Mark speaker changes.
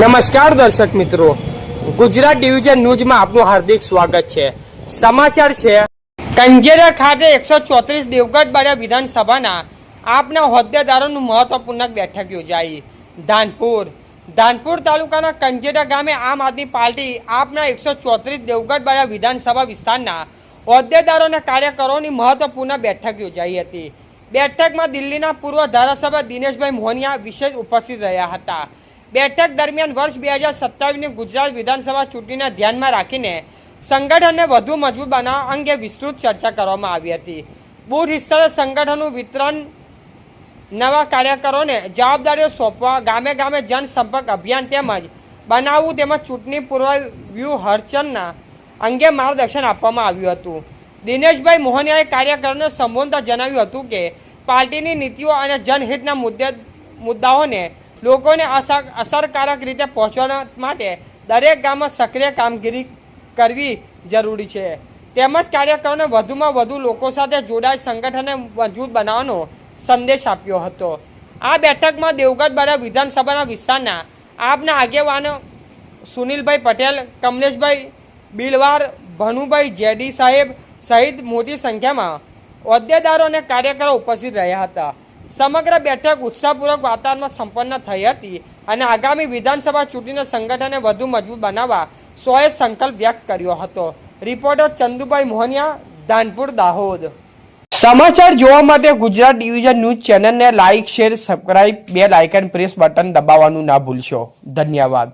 Speaker 1: નમસ્કાર દર્શક મિત્રો, ગુજરાત ડિવિઝન ન્યૂઝમાં આપનું હાર્દિક સ્વાગત છે। સમાચાર છે, કંજેરા ખાતે 134 દેવગઢ બારિયા વિધાનસભાના આપના હોદ્દેદારોનું મહત્વપૂર્ણ બેઠક યોજાઈ। ધાનપુર તાલુકાના કંજેરા ગામે આમ આદમી પાર્ટી આપના 134 દેવગઢ બારિયા વિધાનસભા વિસ્તારના હોદ્દેદારો અને કાર્યકરોની મહત્વપૂર્ણ બેઠક યોજાઈ હતી। બેઠકમાં દિલ્હીના પૂર્વ ધારાસભ્ય દિનેશભાઈ મોહનિયા વિશેષ ઉપસ્થિત રહ્યા હતા। બેઠક દરમિયાન વર્ષ 2027ની ગુજરાત વિધાનસભા ચૂંટણીને ધ્યાનમાં રાખીને સંગઠનને વધુ મજબૂત બનાવવા અંગે વિસ્તૃત ચર્ચા કરવામાં આવી હતી। બૂથ સ્તરે સંગઠનનું વિતરણ, નવા કાર્યકરોને જવાબદારીઓ સોંપવા, ગામે ગામે જનસંપર્ક અભિયાન તેમજ બનાવવું તેમજ ચૂંટણી પૂર્વ વ્યૂહરચના અંગે માર્ગદર્શન આપવામાં આવ્યું હતું। દિનેશભાઈ મોહનિયાએ કાર્યકરોને સંબોધતા જણાવ્યું હતું કે પાર્ટીની નીતિઓ અને જનહિતના મુદ્દાઓને લોકોને અસરકારક રીતે પહોંચવા માટે દરેક ગામમાં સક્રિય કામગીરી કરવી જરૂરી છે, તેમજ કાર્યકરોને વધુમાં વધુ લોકો સાથે જોડાઈ સંગઠનને મજબૂત બનાવવાનો સંદેશ આપ્યો હતો। આ બેઠકમાં દેવગઢ બારિયા વિધાનસભાના વિસ્તારના આપના આગેવાનો સુનિલભાઈ પટેલ, કમલેશભાઈ બિલવાર, ભનુભાઈ જેડી સાહેબ સહિત મોટી સંખ્યામાં હોદ્દેદારો અને કાર્યકરો ઉપસ્થિત રહ્યા હતા। સમગ્ર બેઠક ઉત્સાહપૂર્વક વાતાવરણમાં સંપન્ન થઈ હતી અને આગામી વિધાનસભા ચૂંટણીના સંગઠનને વધુ મજબૂત બનાવવા સૌએ સંકલ્પ વ્યક્ત કર્યો હતો। રિપોર્ટર ચંદુભાઈ મોહનિયા, ધાનપુર, દાહોદ। સમાચાર જોવા માટે ગુજરાત ડિવિઝન ન્યૂઝ ચેનલને like, share, subscribe, bell icon press button દબાવવાનું ના ભૂલશો। ધન્યવાદ।